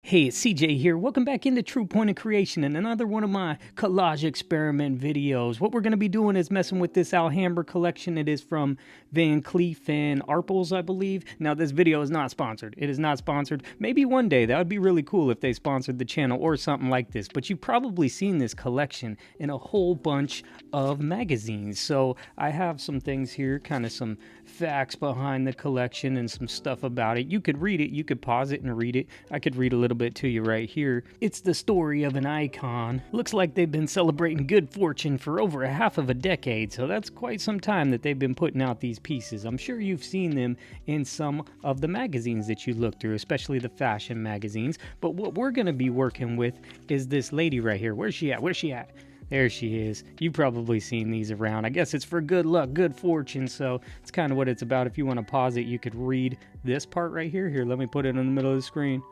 Hey, it's CJ here. Welcome back into True Point of Creation and another one of my Collage Experiment videos. What we're going to be doing is messing with this Alhambra collection. It is from Van Cleef and Arpels, I believe. Now, this video is not sponsored. It is not sponsored. Maybe one day. That would be really cool if they sponsored the channel or something like this. But you've probably seen this collection in a whole bunch of magazines. So I have some things here, kind of some facts behind the collection and some stuff about it. You could read it. You could pause it and read it. I could read a little bit to you right here. It's the story of an icon. Looks like they've been celebrating good fortune for over a half of a decade, so that's quite some time that they've been putting out these pieces. I'm sure you've seen them in some of the magazines that you look through, especially the fashion magazines. But what we're going to be working with is this lady right here. Where's she at? Where's she at? There she is. You've probably seen these around. I guess it's for good luck, good fortune, so it's kind of what it's about. If you want to pause it, you could read this part right here. Here, let me put it in the middle of the screen.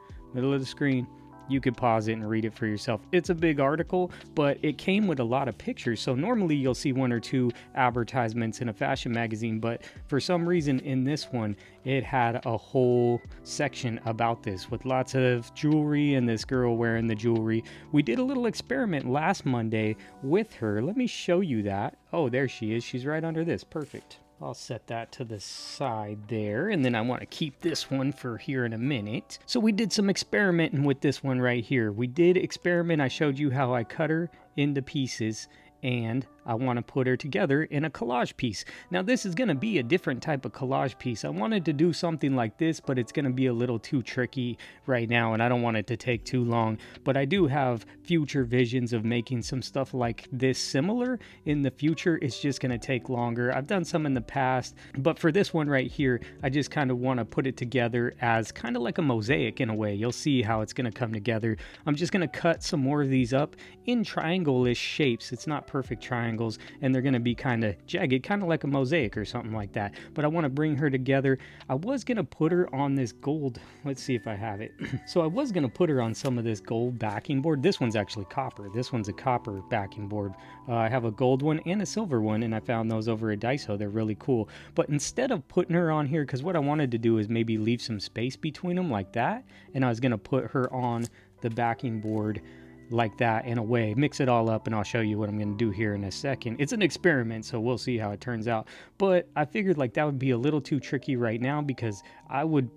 You could pause it and read it for yourself. It's a big article, but it came with a lot of pictures. So normally you'll see one or two advertisements in a fashion magazine, but for some reason in this one, it had a whole section about this with lots of jewelry and this girl wearing the jewelry. We did a little experiment last Monday with her. Let me show you that. Oh, there she is. She's right under this. Perfect. I'll set that to the side there, and then I want to keep this one for here in a minute. So we did some experimenting with this one right here. We did experiment. I showed you how I cut her into pieces, and I want to put her together in a collage piece. Now this is going to be a different type of collage piece. I wanted to do something like this, but it's going to be a little too tricky right now, and I don't want it to take too long. But I do have future visions of making some stuff like this similar in the future. It's just going to take longer. I've done some in the past, but for this one right here, I just kind of want to put it together as kind of like a mosaic in a way. You'll see how it's going to come together. I'm just going to cut some more of these up in triangle-ish shapes. It's not perfect triangles, and they're going to be kind of jagged, kind of like a mosaic or something like that. But I want to bring her together. I was going to put her on this gold. Let's see if I have it. So I was going to put her on some of this gold backing board. This one's actually copper. This one's a copper backing board. I have a gold one and a silver one, and I found those over at Daiso. They're really cool. But instead of putting her on here, because what I wanted to do is maybe leave some space between them like that, and I was going to put her on the backing board like that in a way, mix it all up, and I'll show you what I'm going to do here in a second. It's an experiment, so we'll see how it turns out. But I figured like that would be a little too tricky right now because I would,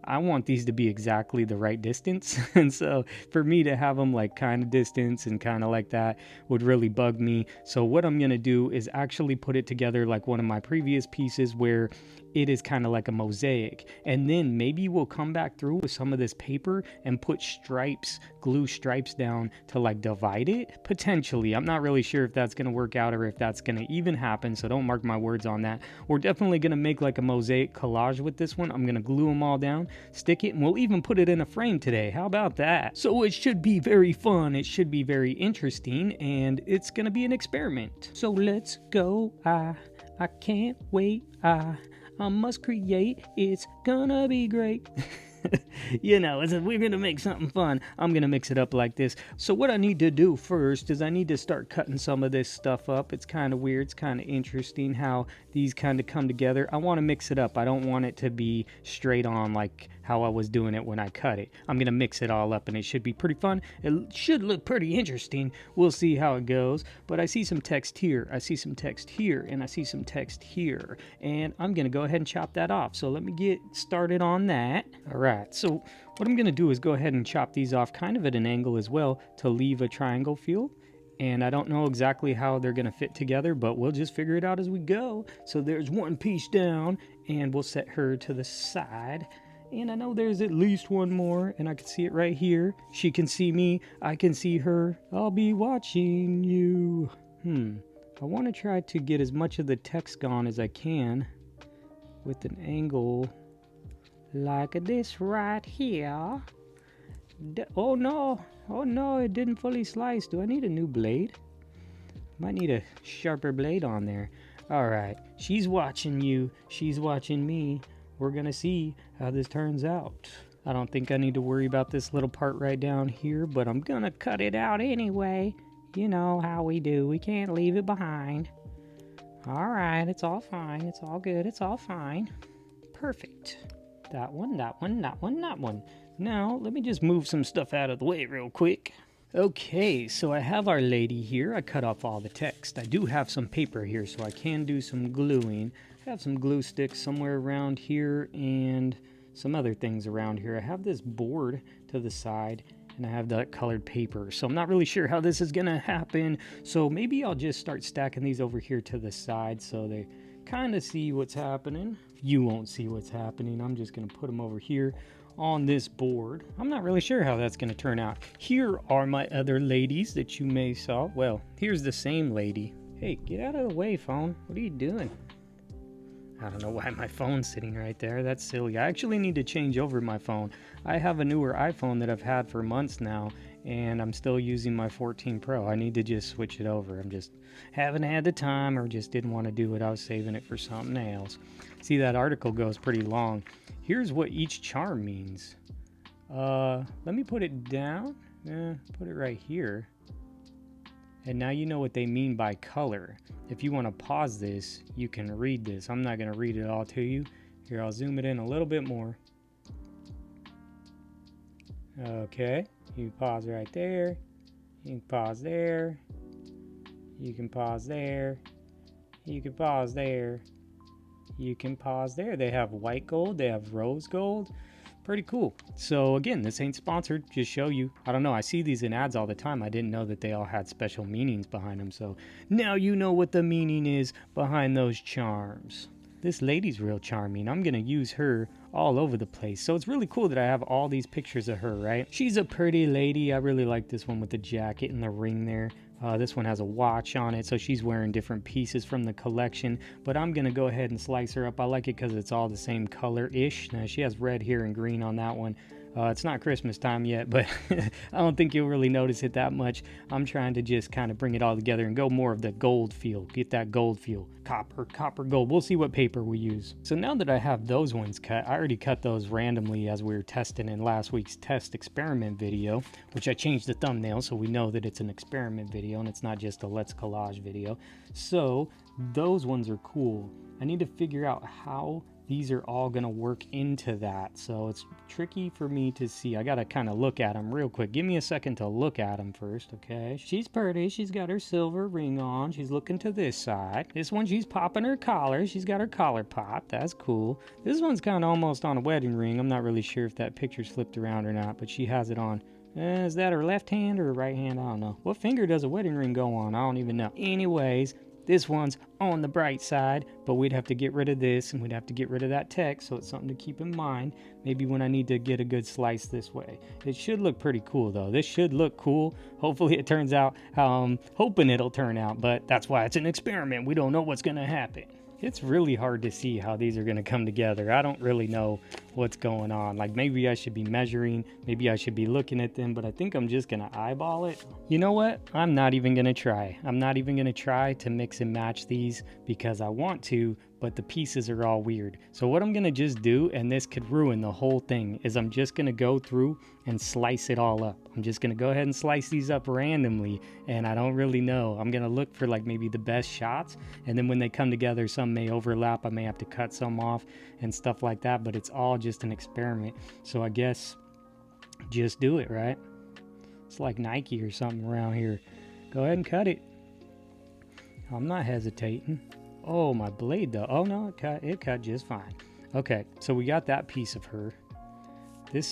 I want these to be exactly the right distance. And so for me to have them like kind of distance and kind of like that would really bug me. So what I'm going to do is actually put it together like one of my previous pieces where it is kind of like a mosaic. And then maybe we'll come back through with some of this paper and put stripes, glue stripes down to like divide it. Potentially. I'm not really sure if that's going to work out or if that's going to even happen. So don't mark my words on that. We're definitely going to make like a mosaic collage with this one. I'm going to glue them all down, stick it, and we'll even put it in a frame today. How about that? So it should be very fun. It should be very interesting, and it's going to be an experiment. So let's go. I can't wait. I must create. It's gonna be great. We're gonna make something fun. I'm gonna mix it up like this. So what I need to do first is I need to start cutting some of this stuff up. It's kind of weird. It's kind of interesting how these kind of come together. I want to mix it up. I don't want it to be straight on like how I was doing it when I cut it. I'm gonna mix it all up, and it should be pretty fun. It should look pretty interesting. We'll see how it goes. But I see some text here. I see some text here, and I see some text here. And I'm gonna go ahead and chop that off. So let me get started on that. All right. So what I'm going to do is go ahead and chop these off kind of at an angle as well to leave a triangle feel. And I don't know exactly how they're going to fit together, but we'll just figure it out as we go. So there's one piece down, and we'll set her to the side. And I know there's at least one more, and I can see it right here. She can see me. I can see her. I'll be watching you. I want to try to get as much of the text gone as I can with an angle like this right here. Oh no, it didn't fully slice. Do I need a new blade? Might need a sharper blade on there. All right, she's watching you, she's watching me. We're gonna see how this turns out. I don't think I need to worry about this little part right down here, but I'm gonna cut it out anyway. You know how we do, we can't leave it behind. All right, it's all fine, it's all good, it's all fine. Perfect. That one, that one, that one, that one. Now, let me just move some stuff out of the way real quick. Okay, so I have our lady here. I cut off all the text. I do have some paper here, so I can do some gluing. I have some glue sticks somewhere around here and some other things around here. I have this board to the side, and I have that colored paper. So I'm not really sure how this is gonna happen. So maybe I'll just start stacking these over here to the side so they kind of see what's happening. You won't see what's happening. I'm just gonna put them over here on this board. I'm not really sure how that's going to turn out. Here are my other ladies that you may saw. Well, here's the same lady. Hey, get out of the way, phone. What are you doing? I don't know why my phone's sitting right there. That's silly. I actually need to change over my phone. I have a newer iPhone that I've had for months now, and I'm still using my 14 Pro. I need to just switch it over. I'm just haven't had the time or just didn't want to do it. I was saving it for something else. See, that article goes pretty long. Here's what each charm means. Let me put it down. Put it right here. And now you know what they mean by color. If you want to pause this, you can read this. I'm not going to read it all to you. Here, I'll zoom it in a little bit more. Okay, you can pause right there. You can pause there. You can pause there. You can pause there. You can pause there. They have white gold. They have rose gold. Pretty cool. So again, this ain't sponsored. Just show you. I don't know. I see these in ads all the time. I didn't know that they all had special meanings behind them. So now you know what the meaning is behind those charms. This lady's real charming. I'm going to use her all over the place. So it's really cool that I have all these pictures of her, right? She's a pretty lady. I really like this one with the jacket and the ring there. This one has a watch on it, so she's wearing different pieces from the collection, but I'm going to go ahead and slice her up. I like it because it's all the same color-ish. Now, she has red here and green on that one. It's not Christmas time yet, but I don't think you'll really notice it that much. I'm trying to just kind of bring it all together and go more of the gold feel. Get that gold feel. Copper, gold. We'll see what paper we use. So now that I have those ones cut, I already cut those randomly as we were testing in last week's test experiment video, which I changed the thumbnail so we know that it's an experiment video and it's not just a Let's Collage video. So those ones are cool. I need to figure out how these are all going to work into that. So it's tricky for me to see. I got to kind of look at them real quick. Give me a second to look at them first, okay? She's pretty. She's got her silver ring on. She's looking to this side. This one, she's popping her collar. She's got her collar popped. That's cool. This one's kind of almost on a wedding ring. I'm not really sure if that picture's flipped around or not, but she has it on. Is that her left hand or her right hand? I don't know. What finger does a wedding ring go on? I don't even know. Anyways, this one's on the bright side, but we'd have to get rid of this and we'd have to get rid of that text, so it's something to keep in mind. Maybe when I need to get a good slice this way. It should look pretty cool though. This should look cool. Hopefully it turns out how I'm hoping it'll turn out, but that's why it's an experiment. We don't know what's gonna happen. It's really hard to see how these are going to come together. I don't really know what's going on. Like maybe I should be measuring, maybe I should be looking at them, but I think I'm just going to eyeball it. You know what? I'm not even going to try. I'm not even going to try to mix and match these because I want to, but the pieces are all weird. So what I'm going to just do, and this could ruin the whole thing, is I'm just going to go through and slice it all up. I'm just going to go ahead and slice these up randomly, and I don't really know. I'm going to look for like maybe the best shots, and then when they come together, some may overlap. I may have to cut some off and stuff like that, but it's all just an experiment. So I guess just do it, right? It's like Nike or something around here. Go ahead and cut it. I'm not hesitating. Oh, my blade though. Oh no, it cut just fine. Okay, so we got that piece of her.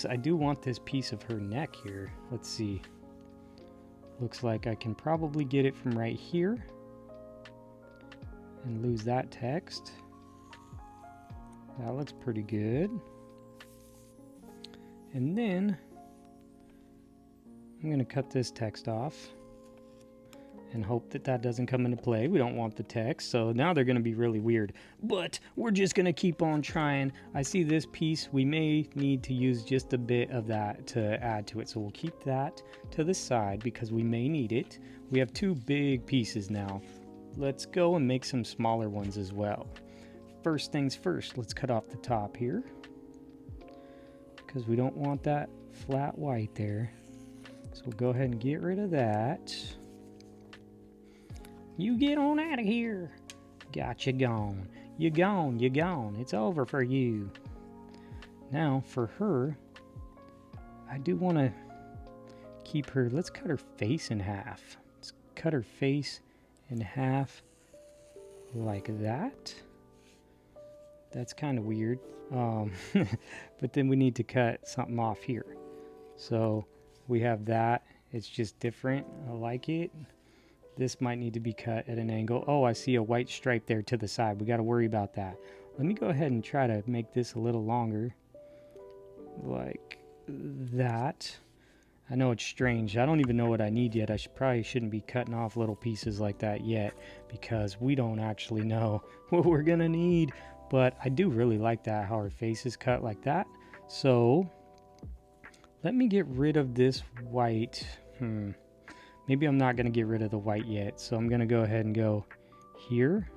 I do want this piece of her neck here. Let's see. Looks like I can probably get it from right here and lose that text. That looks pretty good. And then I'm going to cut this text off and hope that that doesn't come into play. We don't want the text, so now they're going to be really weird. But we're just going to keep on trying. I see this piece. We may need to use just a bit of that to add to it, so we'll keep that to the side because we may need it. We have two big pieces now. Let's go and make some smaller ones as well. First things first, let's cut off the top here because we don't want that flat white there. So we'll go ahead and get rid of that. You get on out of here. Got you gone. You gone, you gone. It's over for you. Now for her, I do want to keep her, let's cut her face in half. Let's cut her face in half like that. That's kind of weird. But then we need to cut something off here. So we have that. It's just different. I like it. This might need to be cut at an angle. Oh, I see a white stripe there to the side. We got to worry about that. Let me go ahead and try to make this a little longer. Like that. I know it's strange. I don't even know what I need yet. I probably shouldn't be cutting off little pieces like that yet, because we don't actually know what we're going to need. But I do really like that, how her face is cut like that. So let me get rid of this white. Maybe I'm not going to get rid of the white yet. So I'm going to go ahead and go here.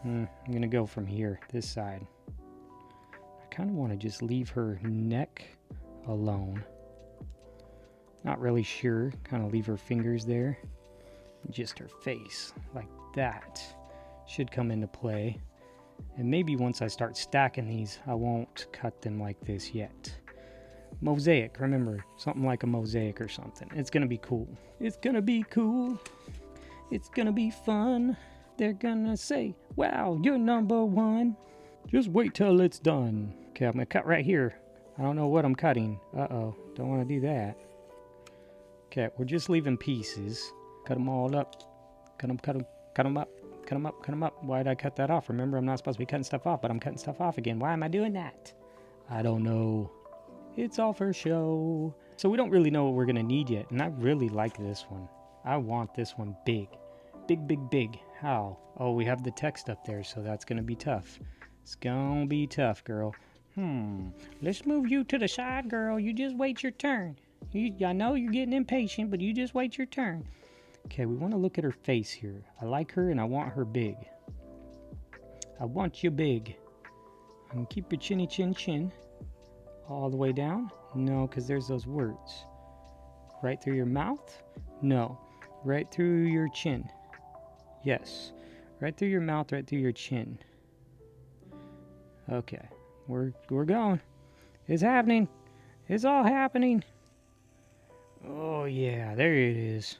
I'm going to go from here, this side. I kind of want to just leave her neck alone. Not really sure. Kind of leave her fingers there. Just her face, like that. Should come into play. And maybe once I start stacking these, I won't cut them like this yet. Mosaic, remember, something like a mosaic or something. It's gonna be cool. It's gonna be cool. It's gonna be fun. They're gonna say, wow, you're #1. Just wait till it's done. Okay, I'm gonna cut right here. I don't know what I'm cutting. Uh-oh, don't want to do that. Okay, we're just leaving pieces. Cut them all up. Cut them up. Cut them up, cut them up. Why did I cut that off? Remember, I'm not supposed to be cutting stuff off, but I'm cutting stuff off again. Why am I doing that? I don't know. It's all for show. So we don't really know what we're going to need yet, and I really like this one. I want this one big. Big, big, big. How? Oh, we have the text up there, so that's going to be tough. It's going to be tough, girl. Let's move you to the side, girl. You just wait your turn. I know you're getting impatient, but you just wait your turn. Okay, we want to look at her face here. I like her, and I want her big. I want you big. And keep your chinny chin chin all the way down. No, because there's those words. Right through your mouth? No. Right through your chin. Yes. Right through your mouth, right through your chin. Okay. We're going. It's happening. It's all happening. Oh, yeah. There it is.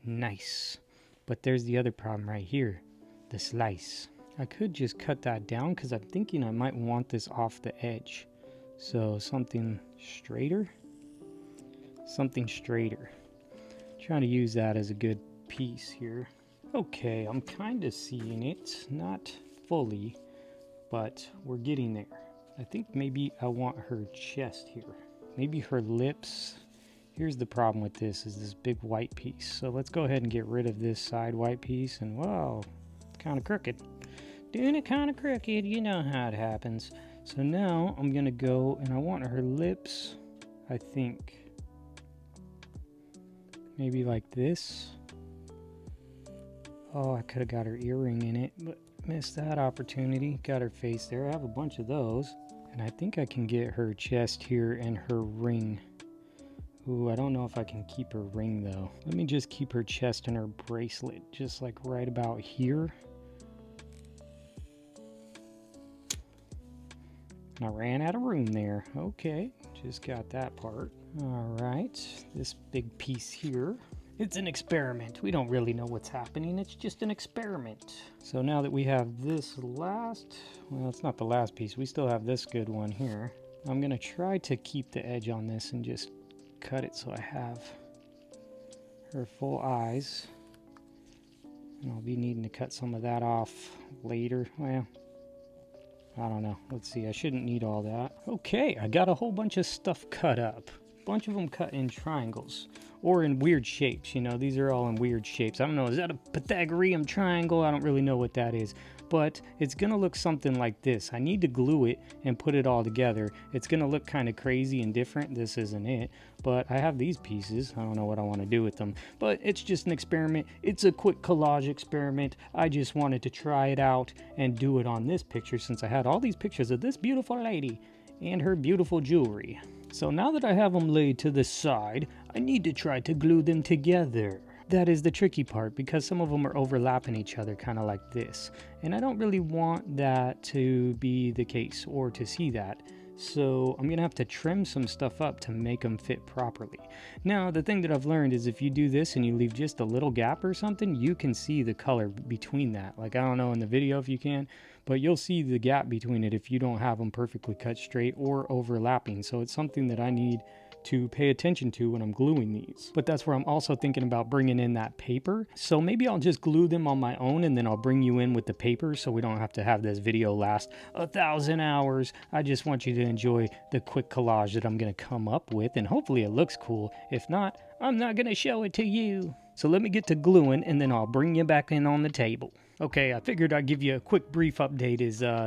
Nice. But there's the other problem right here. The slice. I could just cut that down because I'm thinking I might want this off the edge. So something straighter. Something straighter. Trying to use that as a good piece here. Okay, I'm kind of seeing it. Not fully, but we're getting there. I think maybe I want her chest here. Maybe her lips. Here's the problem with this, is this big white piece. So let's go ahead and get rid of this side white piece. And whoa, it's kind of crooked. Doing it kind of crooked, you know how it happens. So now I'm going to go, and I want her lips, I think, maybe like this. Oh, I could have got her earring in it, but missed that opportunity. Got her face there. I have a bunch of those. And I think I can get her chest here and her ring. Ooh, I don't know if I can keep her ring though. Let me just keep her chest and her bracelet just like right about here. And I ran out of room there. Okay, just got that part. All right, this big piece here. It's an experiment. We don't really know what's happening. It's just an experiment. So now that we have this last, well, it's not the last piece. We still have this good one here. I'm gonna try to keep the edge on this and just cut it so I have her full eyes. And I'll be needing to cut some of that off later. Well, I don't know. Let's see. I shouldn't need all that. Okay, I got a whole bunch of stuff cut up. A bunch of them cut in triangles or in weird shapes. You know, these are all in weird shapes. I don't know. Is that a Pythagorean triangle? I don't really know what that is. But it's going to look something like this. I need to glue it and put it all together. It's going to look kind of crazy and different. This isn't it. But I have these pieces. I don't know what I want to do with them. But it's just an experiment. It's a quick collage experiment. I just wanted to try it out and do it on this picture since I had all these pictures of this beautiful lady and her beautiful jewelry. So now that I have them laid to the side, I need to try to glue them together. That is the tricky part because some of them are overlapping each other kind of like this. And I don't really want that to be the case or to see that. So I'm gonna have to trim some stuff up to make them fit properly. Now, the thing that I've learned is if you do this and you leave just a little gap or something, you can see the color between that. Like, I don't know in the video if you can, but you'll see the gap between it if you don't have them perfectly cut straight or overlapping. So it's something that I need to pay attention to when I'm gluing these. But that's where I'm also thinking about bringing in that paper. So maybe I'll just glue them on my own and then I'll bring you in with the paper so we don't have to have this video last 1,000 hours. I just want you to enjoy the quick collage that I'm gonna come up with, and hopefully it looks cool. If not, I'm not gonna show it to you. So let me get to gluing and then I'll bring you back in on the table. Okay, I figured I'd give you a quick brief update.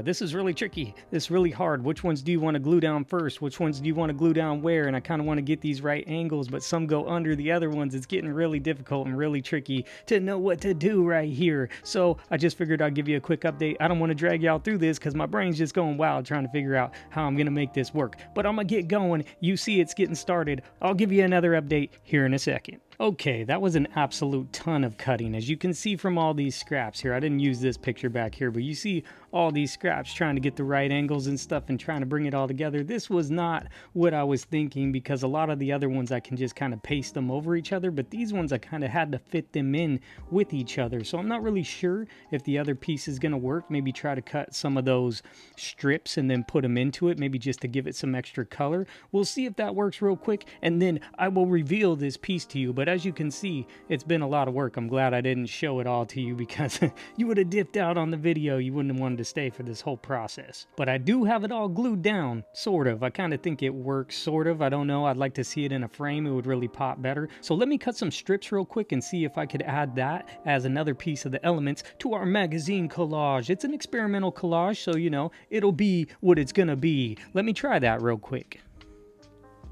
This is really tricky. This is really hard. Which ones do you want to glue down first? Which ones do you want to glue down where? And I kind of want to get these right angles, but some go under the other ones. It's getting really difficult and really tricky to know what to do right here. So I just figured I'd give you a quick update. I don't want to drag y'all through this because my brain's just going wild trying to figure out how I'm going to make this work. But I'm going to get going. You see it's getting started. I'll give you another update here in a second. Okay, that was an absolute ton of cutting. As you can see from all these scraps here, I didn't use this picture back here, but you see all these scraps trying to get the right angles and stuff and trying to bring it all together. This was not what I was thinking, because a lot of the other ones I can just kind of paste them over each other, but these ones I kind of had to fit them in with each other. So I'm not really sure if the other piece is going to work. Maybe try to cut some of those strips and then put them into it, maybe just to give it some extra color. We'll see if that works real quick, and then I will reveal this piece to you. But as you can see, it's been a lot of work. I'm glad I didn't show it all to you, because you would have dipped out on the video. You wouldn't have wanted to stay for this whole process. But I do have it all glued down, sort of. I kind of think it works, sort of. I don't know. I'd like to see it in a frame. It would really pop better. So let me cut some strips real quick and see if I could add that as another piece of the elements to our magazine collage. It's an experimental collage, so you know, it'll be what it's gonna be. Let me try that real quick.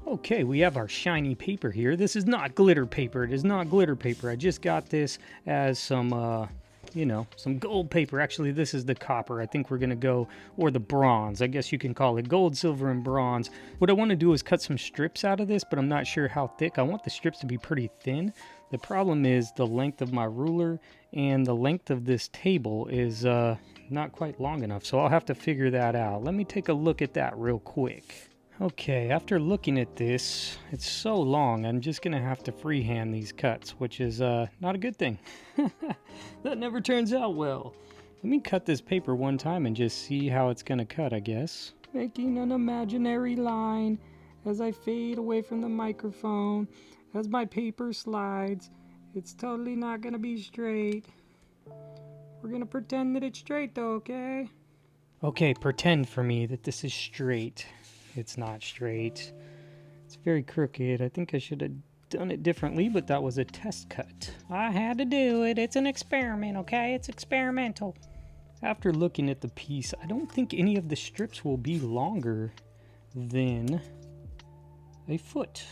Okay, we have our shiny paper here. This is not glitter paper. It is not glitter paper. I just got this as some, you know, some gold paper. Actually, this is the copper. I think we're going to go, or the bronze. I guess you can call it gold, silver, and bronze. What I want to do is cut some strips out of this, but I'm not sure how thick. I want the strips to be pretty thin. The problem is the length of my ruler and the length of this table is not quite long enough, so I'll have to figure that out. Let me take a look at that real quick. Okay, after looking at this, it's so long, I'm just going to have to freehand these cuts, which is not a good thing. That never turns out well. Let me cut this paper one time and just see how it's going to cut, I guess. Making an imaginary line as I fade away from the microphone, as my paper slides. It's totally not going to be straight. We're going to pretend that it's straight though, okay? Okay, pretend for me that this is straight. It's not straight. It's very crooked. I think I should have done it differently, but that was a test cut. I had to do it. It's an experiment, okay? It's experimental. After looking at the piece, I don't think any of the strips will be longer than a foot.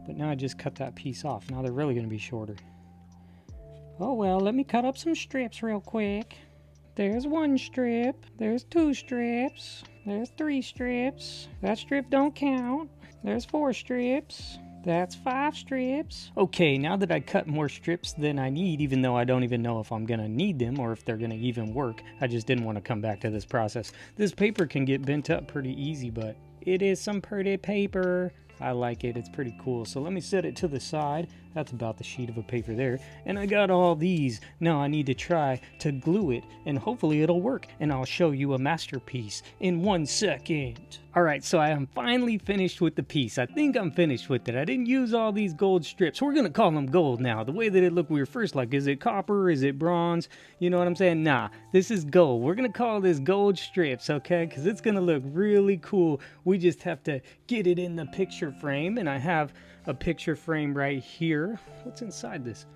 But now I just cut that piece off. Now they're really going to be shorter. Oh well, let me cut up some strips real quick. There's one strip. There's two strips. There's three strips. That strip don't count. There's 4 strips. That's 5 strips. Okay, now that I cut more strips than I need, even though I don't even know if I'm gonna need them or if they're gonna even work, I just didn't want to come back to this process. This paper can get bent up pretty easy, but it is some pretty paper. I like it. It's pretty cool. So let me set it to the side. That's about the sheet of a paper there. And I got all these. Now I need to try to glue it, and hopefully it'll work. And I'll show you a masterpiece in 1 second. All right, so I am finally finished with the piece. I think I'm finished with it. I didn't use all these gold strips. We're going to call them gold now. The way that it looked, we were first like, is it copper? Is it bronze? You know what I'm saying? Nah, this is gold. We're going to call this gold strips, okay? Because it's going to look really cool. We just have to get it in the picture frame, and I have a picture frame right here. What's inside this?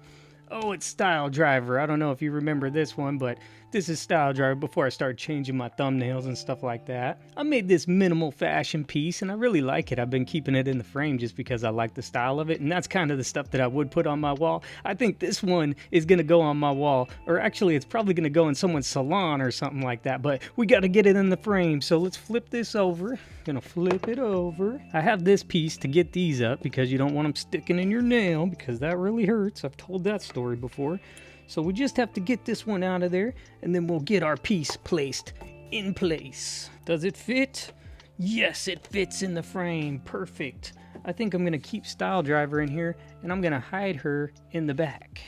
Oh, it's Style Driver. I don't know if you remember this one, but this is Style Driver before I started changing my thumbnails and stuff like that. I made this minimal fashion piece, and I really like it. I've been keeping it in the frame just because I like the style of it, and that's kind of the stuff that I would put on my wall. I think this one is going to go on my wall, or actually it's probably going to go in someone's salon or something like that, but we got to get it in the frame, so let's flip this over. Gonna flip it over. I have this piece to get these up because you don't want them sticking in your nail, because that really hurts. I've told that story before. So we just have to get this one out of there, and then we'll get our piece placed in place. Does it fit? Yes, it fits in the frame. Perfect. I think I'm gonna keep Style Driver in here and I'm gonna hide her in the back.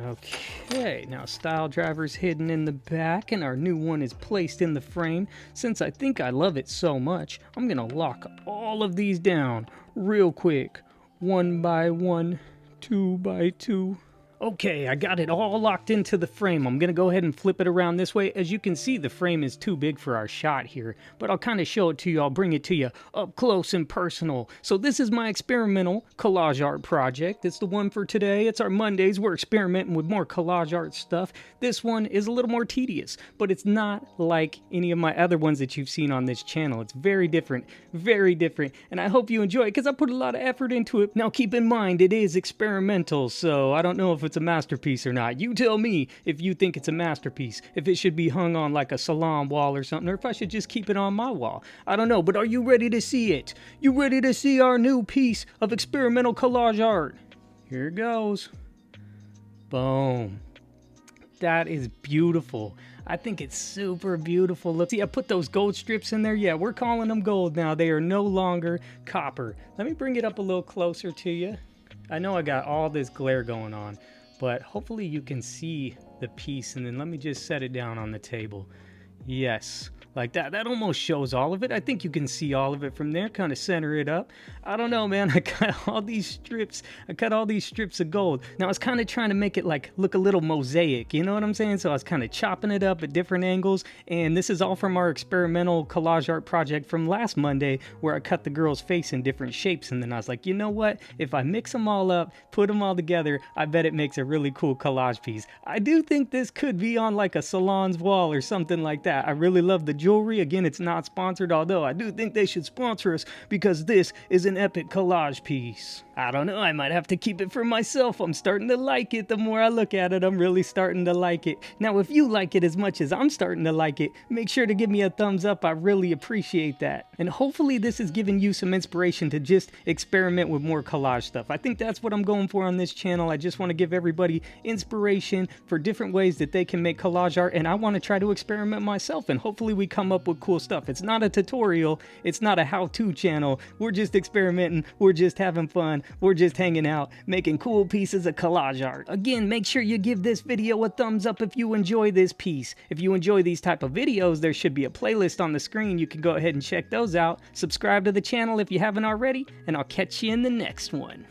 Okay, now Style Driver's hidden in the back and our new one is placed in the frame. Since I think I love it so much, I'm gonna lock all of these down real quick. 1 by 1, 2 by 2. Okay, I got it all locked into the frame. I'm gonna go ahead and flip it around this way. As you can see, the frame is too big for our shot here, but I'll kind of show it to you. I'll bring it to you up close and personal. So this is my experimental collage art project. It's the one for today. It's our Mondays. We're experimenting with more collage art stuff. This one is a little more tedious, but it's not like any of my other ones that you've seen on this channel. It's very different, and I hope you enjoy it because I put a lot of effort into it. Now keep in mind, it is experimental, so I don't know if it's a masterpiece or not. You tell me if you think it's a masterpiece, if it should be hung on like a salon wall or something, or if I should just keep it on my wall. I don't know, but are you ready to see it? You ready to see our new piece of experimental collage art? Here it goes. Boom. That is beautiful. I think it's super beautiful. Look, see, I put those gold strips in there. Yeah, we're calling them gold now. They are no longer copper. Let me bring it up a little closer to you. I know I got all this glare going on, but hopefully you can see the piece, and then let me just set it down on the table. Yes, like that. That almost shows all of it. I think you can see all of it from there. Kind of center it up. I don't know, man. I cut all these strips. I cut all these strips of gold. Now I was kind of trying to make it like look a little mosaic. You know what I'm saying? So I was kind of chopping it up at different angles. And this is all from our experimental collage art project from last Monday, where I cut the girl's face in different shapes. And then I was like, you know what? If I mix them all up, put them all together, I bet it makes a really cool collage piece. I do think this could be on like a salon's wall or something like that. I really love the jewelry. Again, it's not sponsored, although I do think they should sponsor us because this is an epic collage piece. I don't know, I might have to keep it for myself. I'm starting to like it. The more I look at it, I'm really starting to like it. Now, if you like it as much as I'm starting to like it, make sure to give me a thumbs up. I really appreciate that. And hopefully this has given you some inspiration to just experiment with more collage stuff. I think that's what I'm going for on this channel. I just want to give everybody inspiration for different ways that they can make collage art, and I want to try to experiment myself, and hopefully we come up with cool stuff. It's not a tutorial. It's not a how-to channel. We're just experimenting. We're just having fun. We're just hanging out, making cool pieces of collage art. Again, make sure you give this video a thumbs up if you enjoy this piece. If you enjoy these type of videos, there should be a playlist on the screen. You can go ahead and check those out. Subscribe to the channel if you haven't already, and I'll catch you in the next one.